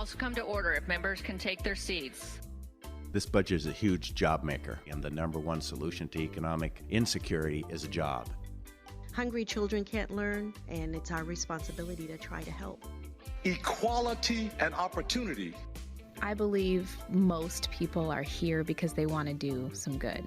House come to order if members can take their seats. This budget is a huge job maker, and the number one solution to economic insecurity is a job. Hungry children can't learn, and it's our responsibility to try to help. Equality and opportunity. I believe most people are here because they want to do some good.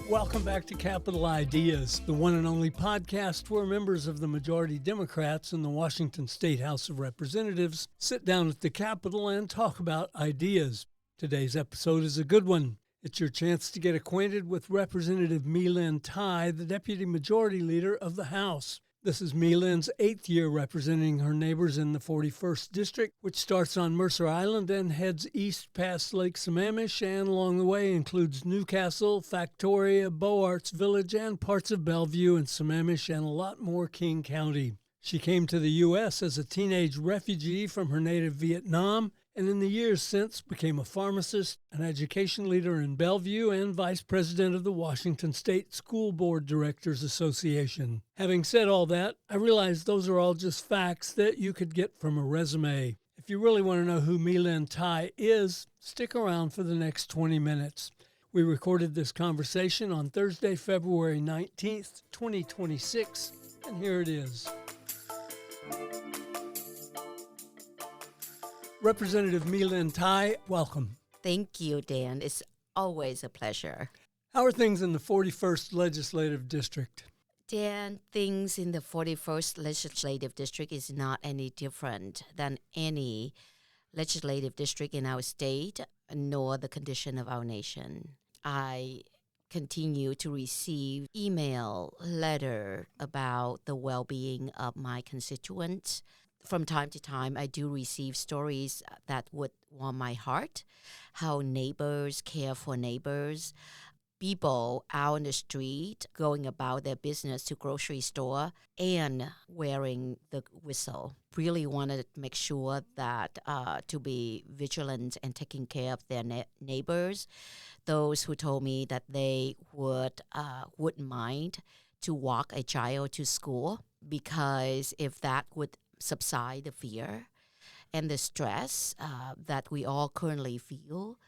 Welcome back to Capital Ideas, the one and only podcast where members of the majority Democrats in the Washington State House of Representatives sit down at the Capitol and talk about ideas. Today's episode is a good one. It's your chance to get acquainted with Representative My-Linh Thai, the Deputy Majority Leader of the House. This is My-Linh's 8th year representing her neighbors in the 41st District, which starts on Mercer Island and heads east past Lake Sammamish, and along the way includes Newcastle, Factoria, Beaux Arts Village, and parts of Bellevue and Sammamish, and a lot more King County. She came to the U.S. as a teenage refugee from her native Vietnam, and in the years since became a pharmacist, an education leader in Bellevue, and vice president of the Washington State School Board Directors Association. Having said all that, I realize those are all just facts that you could get from a resume. If you really want to know who My-Linh Thai is, stick around for the next 20 minutes. We recorded this conversation on Thursday, February 19th, 2026, and here it is. Representative My-Linh Thai, welcome. Thank you, Dan. It's always a pleasure. How are things in the 41st Legislative District? Dan, things in the 41st Legislative District is not any different than any legislative district in our state, nor the condition of our nation. I continue to receive email, letter about the well-being of my constituents. From time to time, I do receive stories that would warm my heart, how neighbors care for neighbors, people out on the street going about their business to grocery store and wearing the whistle. Really wanted to make sure that to be vigilant and taking care of their neighbors. Those who told me that they wouldn't mind to walk a child to school, because if that would subside the fear and the stress that we all currently feel.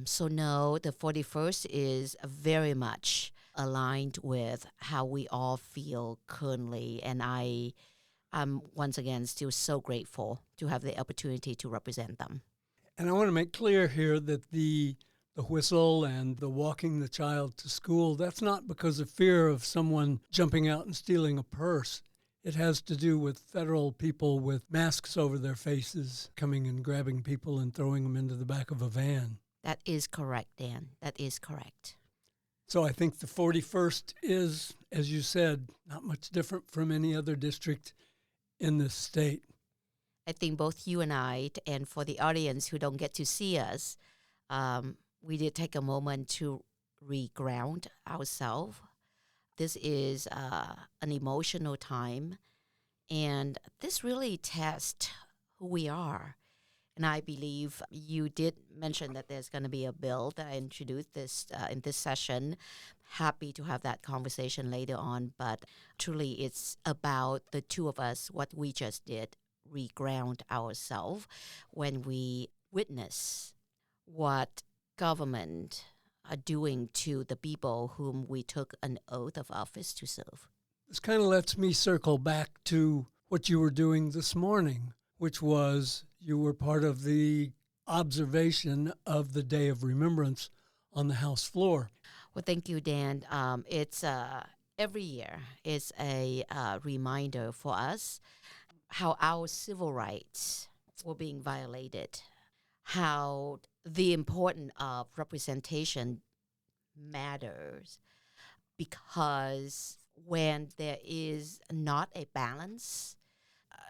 So no, the 41st is very much aligned with how we all feel currently. And I'm once again still so grateful to have the opportunity to represent them. And I want to make clear here that the whistle and the walking the child to school, that's not because of fear of someone jumping out and stealing a purse. It has to do with federal people with masks over their faces coming and grabbing people and throwing them into the back of a van. That is correct, Dan. That is correct. So I think the 41st is, as you said, not much different from any other district in this state. I think both you and I, and for the audience who don't get to see us, we did take a moment to reground ourselves. This is an emotional time, and this really tests who we are. And I believe you did mention that there's going to be a bill that I introduced this in this session. Happy to have that conversation later on, but truly it's about the two of us, what we just did, reground ourselves when we witness what government are doing to the people whom we took an oath of office to serve. This kind of lets me circle back to what you were doing this morning, which was you were part of the observation of the Day of Remembrance on the House floor. Well, thank you, Dan. It's every year is a reminder for us how our civil rights were being violated, how the importance of representation matters, because when there is not a balance,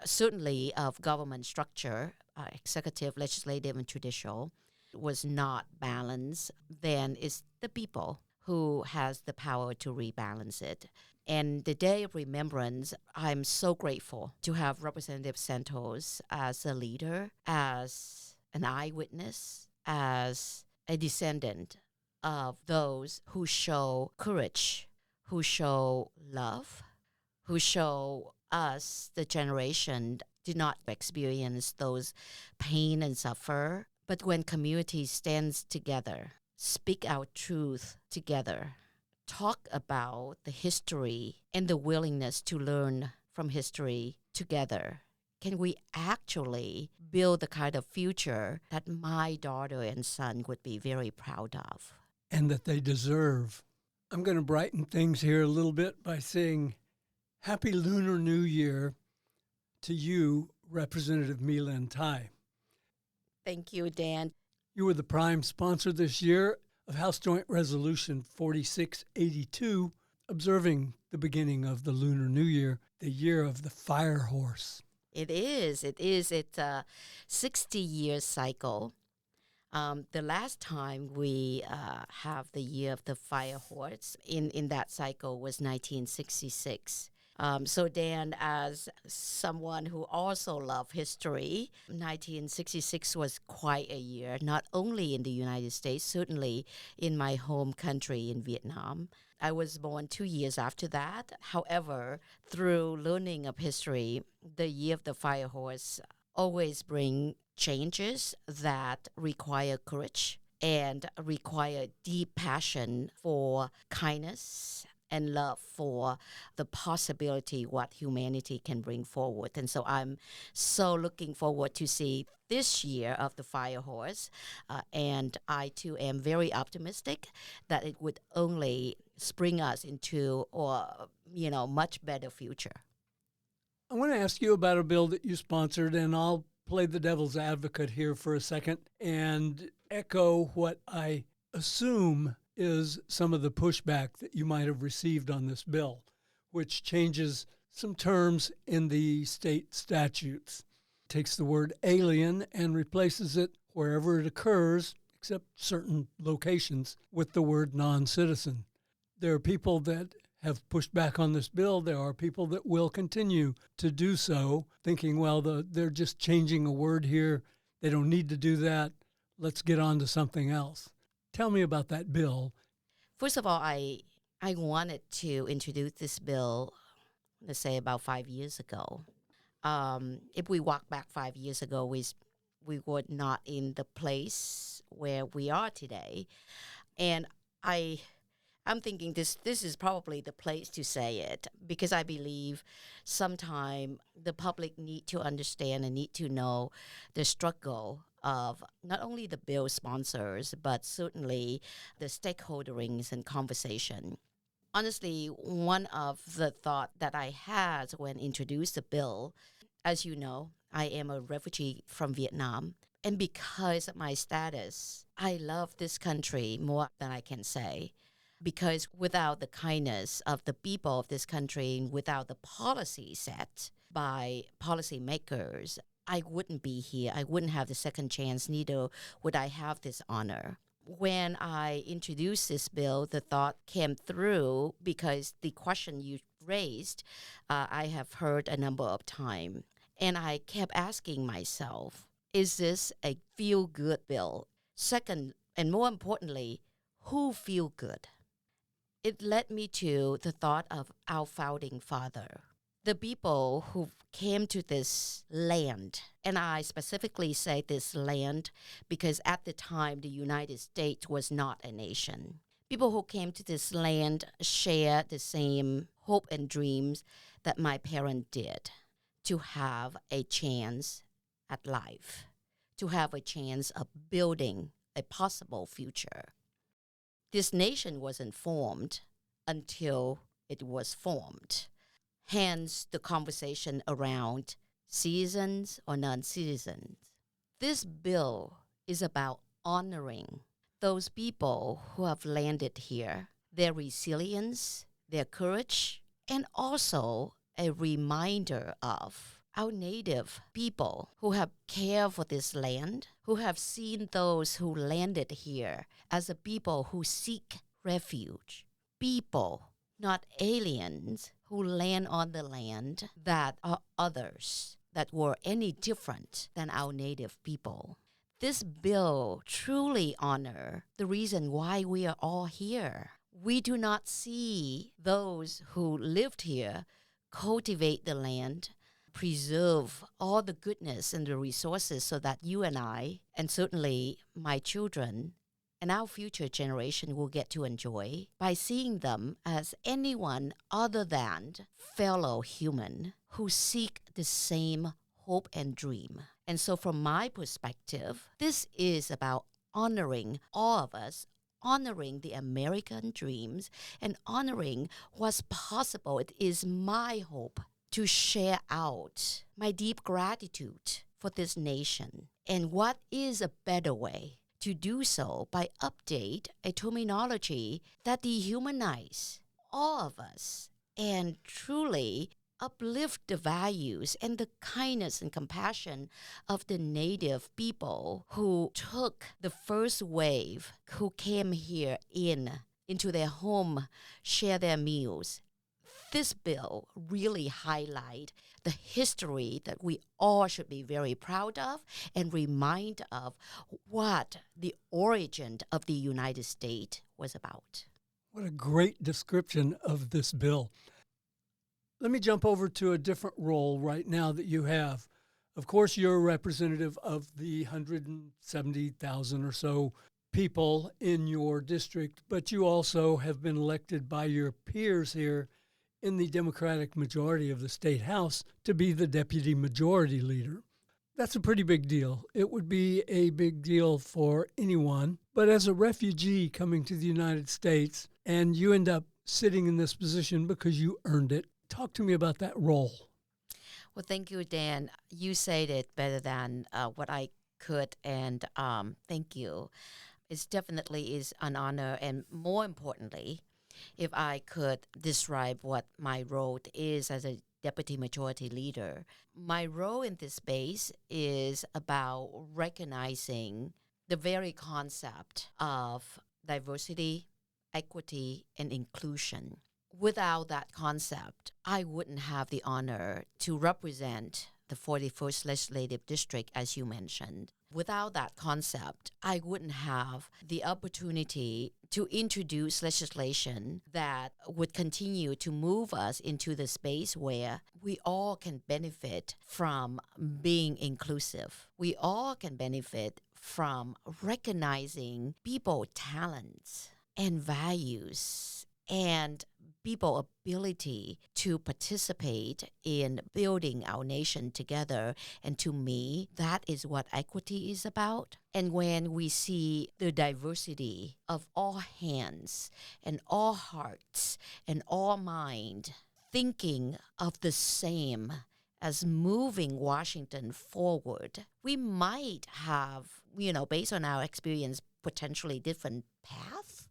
certainly of government structure, executive, legislative, and judicial, was not balanced, then it's the people who has the power to rebalance it. And the Day of Remembrance, I'm so grateful to have Representative Santos as a leader, as an eyewitness, as a descendant of those who show courage, who show love, who show us, the generation, do not experience those pain and suffer. But when community stands together, speak our truth together, talk about the history and the willingness to learn from history together, can we actually build the kind of future that my daughter and son would be very proud of? And that they deserve. I'm going to brighten things here a little bit by saying Happy Lunar New Year to you, Representative My-Linh Thai. Thank you, Dan. You were the prime sponsor this year of House Joint Resolution 4682, observing the beginning of the Lunar New Year, the year of the fire horse. It is. It's a 60-year cycle. The last time we have the year of the fire horse in that cycle was 1966. So Dan, as someone who also loved history, 1966 was quite a year, not only in the United States, certainly in my home country in Vietnam. I was born 2 years after that. However, through learning of history, the year of the fire horse always bring changes that require courage and require deep passion for kindness and love for the possibility what humanity can bring forward. And so I'm so looking forward to see this year of the fire horse. And I too am very optimistic that it would only spring us into much better future. I want to ask you about a bill that you sponsored, and I'll play the devil's advocate here for a second and echo what I assume is some of the pushback that you might have received on this bill, which changes some terms in the state statutes. It takes the word alien and replaces it wherever it occurs, except certain locations, with the word non-citizen. There are people that have pushed back on this bill. There are people that will continue to do so, thinking, well, they're just changing a word here. They don't need to do that. Let's get on to something else. Tell me about that bill. First of all, I wanted to introduce this bill, let's say about 5 years ago. If we walk back 5 years ago, we were not in the place where we are today. And I'm thinking this is probably the place to say it, because I believe sometime the public need to understand and need to know the struggle of not only the bill sponsors, but certainly the stakeholderings and conversation. Honestly, one of the thought that I had when introduced the bill, as you know, I am a refugee from Vietnam. And because of my status, I love this country more than I can say. Because without the kindness of the people of this country, without the policy set by policymakers, I wouldn't be here. I wouldn't have the second chance, neither would I have this honor. When I introduced this bill, the thought came through because the question you raised, I have heard a number of times. And I kept asking myself, is this a feel-good bill? Second, and more importantly, who feel good? It led me to the thought of our founding father, the people who came to this land. And I specifically say this land because at the time, the United States was not a nation. People who came to this land share the same hope and dreams that my parents did, to have a chance at life, to have a chance of building a possible future. This nation wasn't formed until it was formed. Hence the conversation around citizens or non-citizens. This bill is about honoring those people who have landed here, their resilience, their courage, and also a reminder of our native people who have cared for this land, who have seen those who landed here as a people who seek refuge, people, not aliens, who land on the land that are others, that were any different than our native people. This bill truly honors the reason why we are all here. We do not see those who lived here cultivate the land, preserve all the goodness and the resources so that you and I, and certainly my children, and our future generation will get to enjoy by seeing them as anyone other than fellow human who seek the same hope and dream. And so from my perspective, this is about honoring all of us, honoring the American dreams, and honoring what's possible. It is my hope to share out my deep gratitude for this nation. And what is a better way to do so by update a terminology that dehumanize all of us and truly uplift the values and the kindness and compassion of the native people who took the first wave, who came here into their home, share their meals. This bill really highlights the history that we all should be very proud of and remind of what the origin of the United States was about. What a great description of this bill. Let me jump over to a different role right now that you have. Of course, you're a representative of the 170,000 or so people in your district, but you also have been elected by your peers here in the Democratic majority of the state house to be the deputy majority leader. That's a pretty big deal. It would be a big deal for anyone. But as a refugee coming to the United States, and you end up sitting in this position because you earned it, talk to me about that role. Well, thank you, Dan. You said it better than what I could, and thank you. It definitely is an honor, and more importantly, if I could describe what my role is as a deputy majority leader, my role in this space is about recognizing the very concept of diversity, equity, and inclusion. Without that concept, I wouldn't have the honor to represent the 41st Legislative District, as you mentioned. Without that concept, I wouldn't have the opportunity to introduce legislation that would continue to move us into the space where we all can benefit from being inclusive. We all can benefit from recognizing people's talents and values and people's ability to participate in building our nation together. And to me, that is what equity is about. And when we see the diversity of all hands and all hearts and all mind thinking of the same as moving Washington forward, we might have, based on our experience, potentially different paths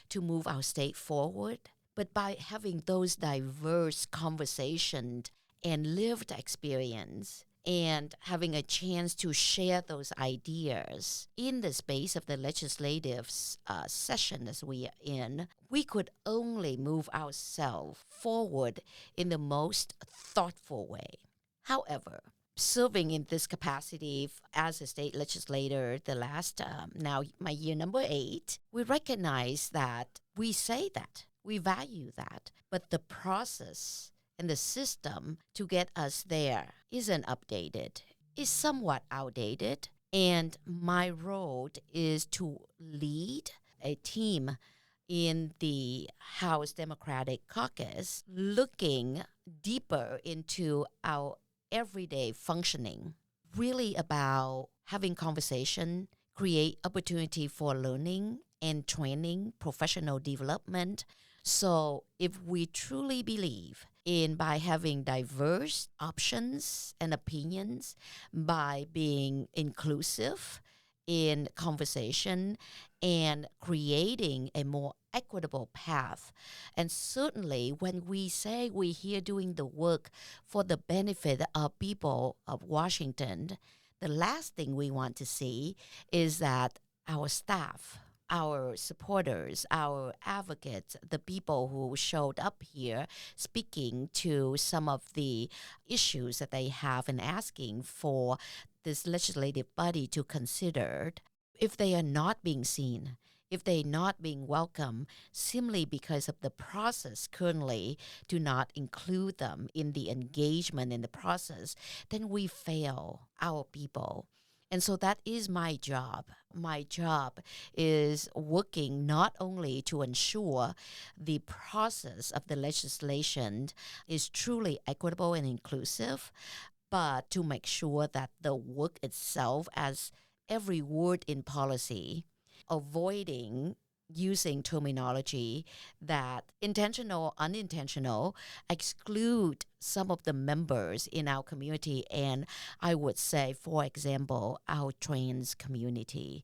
to move our state forward. But by having those diverse conversations and lived experience and having a chance to share those ideas in the space of the legislative session as we are in, we could only move ourselves forward in the most thoughtful way. However, serving in this capacity as a state legislator the last, now my year number 8, we recognize that we say that. We value that, but the process and the system to get us there isn't updated, is somewhat outdated, and my role is to lead a team in the House Democratic Caucus looking deeper into our everyday functioning, really about having conversation, create opportunity for learning and training, professional development. So if we truly believe in by having diverse options and opinions, by being inclusive in conversation and creating a more equitable path, and certainly when we say we're here doing the work for the benefit of people of Washington, the last thing we want to see is that our staff, our supporters, our advocates, the people who showed up here speaking to some of the issues that they have and asking for this legislative body to consider, if they are not being seen, if they're not being welcome simply because of the process currently do not include them in the engagement in the process, then we fail our people. And so that is my job. My job is working not only to ensure the process of the legislation is truly equitable and inclusive, but to make sure that the work itself, as every word in policy, avoiding using terminology that intentional or unintentional exclude some of the members in our community. And I would say, for example, our trans community,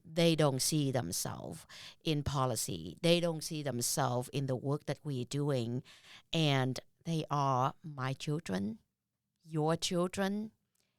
they don't see themselves in policy. They don't see themselves in the work that we're doing. And they are my children, your children,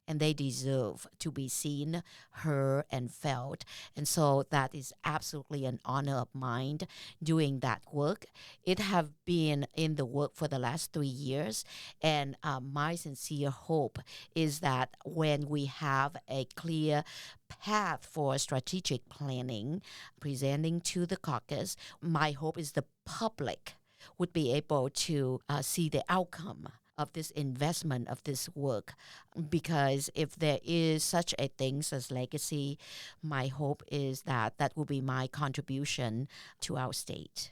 and they deserve to be seen, heard, and felt. And so that is absolutely an honor of mine doing that work. It have been in the work for the last 3 years, and my sincere hope is that when we have a clear path for strategic planning presenting to the caucus, my hope is the public would be able to see the outcome of this investment of this work. Because if there is such a thing as legacy, my hope is that that will be my contribution to our state.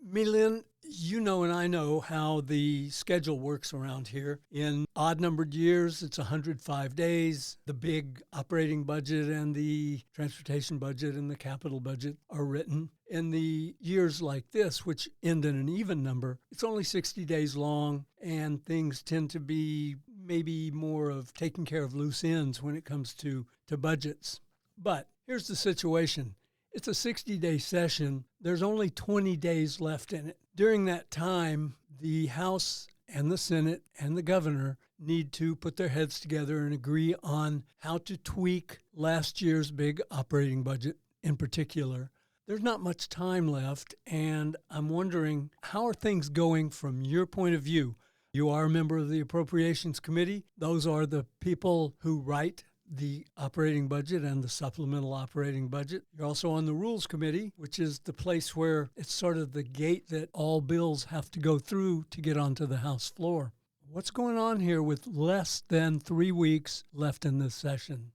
My-Linh, you know and I know how the schedule works around here. In odd-numbered years, it's 105 days. The big operating budget and the transportation budget and the capital budget are written. In the years like this, which end in an even number, it's only 60 days long, and things tend to be maybe more of taking care of loose ends when it comes to budgets. But here's the situation. It's a 60-day session. There's only 20 days left in it. During that time, the House and the Senate and the governor need to put their heads together and agree on how to tweak last year's big operating budget in particular. There's not much time left, and I'm wondering, how are things going from your point of view? You are a member of the Appropriations Committee. Those are the people who write the operating budget and the supplemental operating budget. You're also on the Rules Committee, which is the place where it's sort of the gate that all bills have to go through to get onto the House floor. What's going on here with less than 3 weeks left in this session?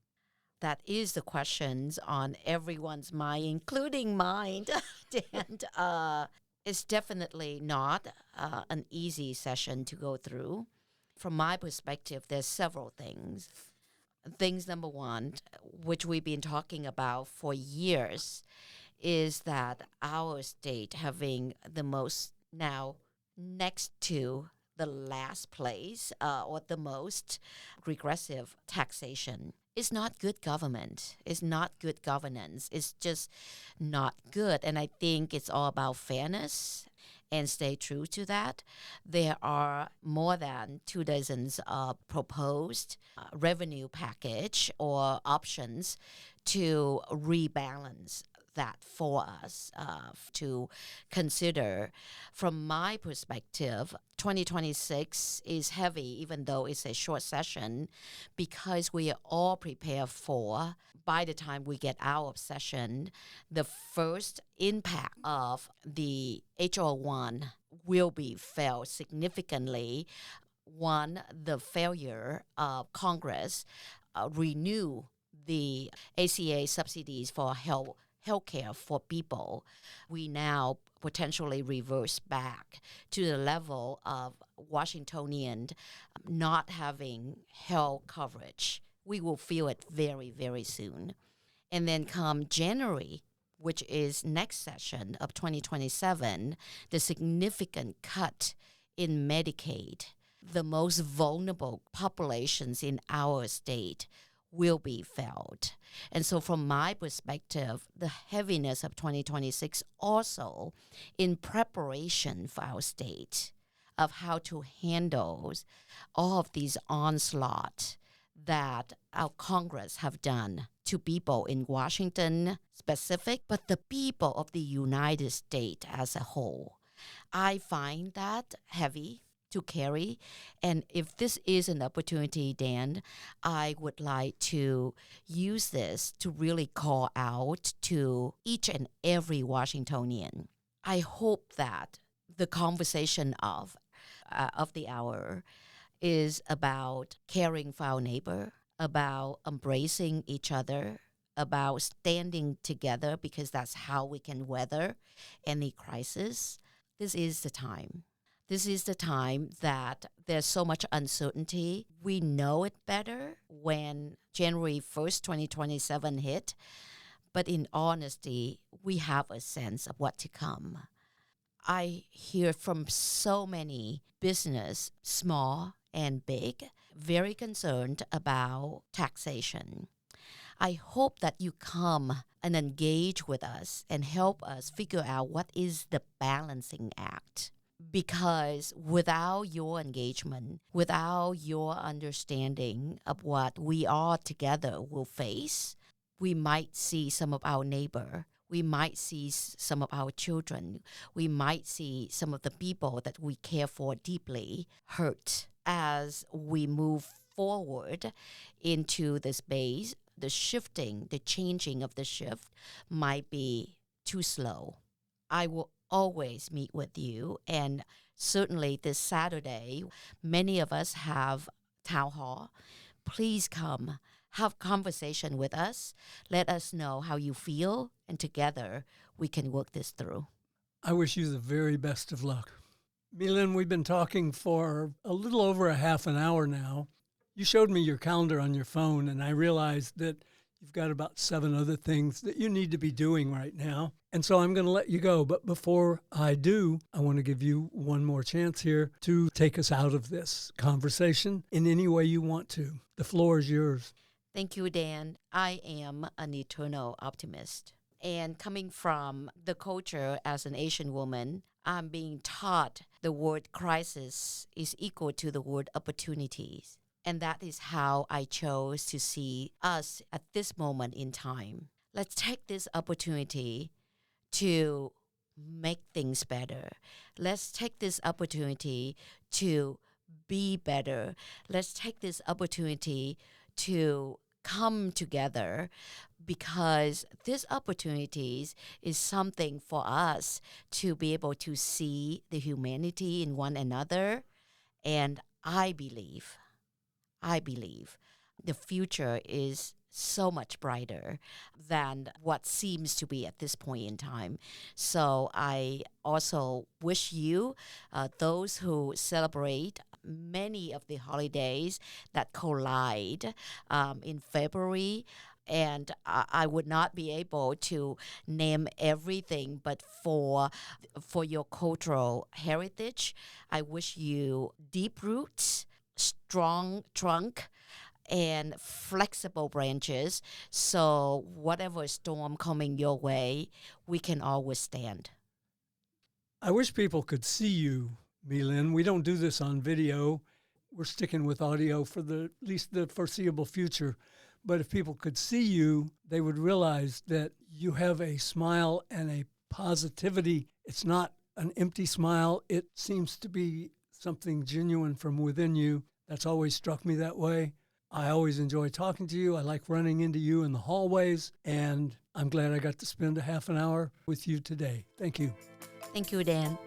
That is the questions on everyone's mind, including mine. And it's definitely not an easy session to go through. From my perspective, there's several things. Things number one, which we've been talking about for years, is that our state having the most now next to the last place or the most regressive taxation. It's not good government. It's not good governance. It's just not good. And I think it's all about fairness and stay true to that. There are more than 2 dozens of proposed revenue package or options to rebalance that for us to consider. From my perspective, 2026 is heavy, even though it's a short session, because we are all prepared for, by the time we get out of session, the first impact of the H.R. 1 will be felt significantly. One, the failure of Congress renew the ACA subsidies for healthcare for people. We now potentially reverse back to the level of Washingtonian not having health coverage. We will feel it very, very soon. And then come January, which is next session of 2027, the significant cut in Medicaid, the most vulnerable populations in our state will be felt. And so from my perspective, the heaviness of 2026 also in preparation for our state of how to handle all of these onslaught that our Congress have done to people in Washington specific, but the people of the United States as a whole. I find that heavy. to carry. And if this is an opportunity, Dan, I would like to use this to really call out to each and every Washingtonian. I hope that the conversation of the hour is about caring for our neighbor, about embracing each other, about standing together, because that's how we can weather any crisis. This is the time. This is the time that there's so much uncertainty. We know it better when January 1st, 2027 hit. But in honesty, we have a sense of what to come. I hear from so many business, small and big, very concerned about taxation. I hope that you come and engage with us and help us figure out what is the balancing act. Because without your engagement, without your understanding of what we all together will face, we might see some of our neighbor, we might see some of our children, we might see some of the people that we care for deeply hurt as we move forward into the space. The shifting, the changing of the shift might be too slow. I will always meet with you, and certainly this Saturday, many of us have town hall. Please come, have conversation with us. Let us know how you feel, and together we can work this through. I wish you the very best of luck. My-Linh, we've been talking for a little over a half an hour now. You showed me your calendar on your phone, and I realized that you've got about 7 other things that you need to be doing right now. And so I'm going to let you go. But before I do, I want to give you one more chance here to take us out of this conversation in any way you want to. The floor is yours. Thank you, Dan. I am an eternal optimist. And coming from the culture as an Asian woman, I'm being taught the word crisis is equal to the word opportunities. And that is how I chose to see us at this moment in time. Let's take this opportunity to make things better. Let's take this opportunity to be better. Let's take this opportunity to come together, because this opportunities is something for us to be able to see the humanity in one another. And I believe the future is so much brighter than what seems to be at this point in time. So I also wish you, those who celebrate many of the holidays that collide in February, and I would not be able to name everything, but for your cultural heritage, I wish you deep roots, strong trunk, and flexible branches, so whatever storm coming your way, we can all withstand. I wish people could see you, My-Linh. We don't do this on video. We're sticking with audio for at least the foreseeable future. But if people could see you, they would realize that you have a smile and a positivity. It's not an empty smile. It seems to be something genuine from within you. That's always struck me that way. I always enjoy talking to you. I like running into you in the hallways, and I'm glad I got to spend a half an hour with you today. Thank you. Thank you, Dan.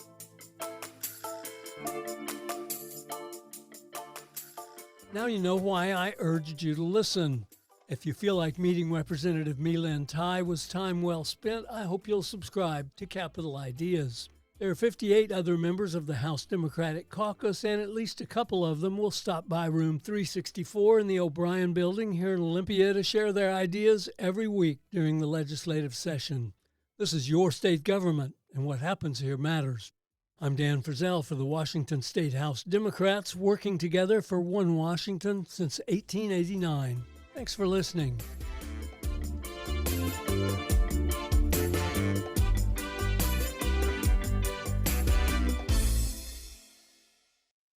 Now you know why I urged you to listen. If you feel like meeting Representative My-Linh Thai was time well spent, I hope you'll subscribe to Capital Ideas. There are 58 other members of the House Democratic Caucus, and at least a couple of them will stop by room 364 in the O'Brien Building here in Olympia to share their ideas every week during the legislative session. This is your state government, and what happens here matters. I'm Dan Frizzell for the Washington State House Democrats, working together for one Washington since 1889. Thanks for listening.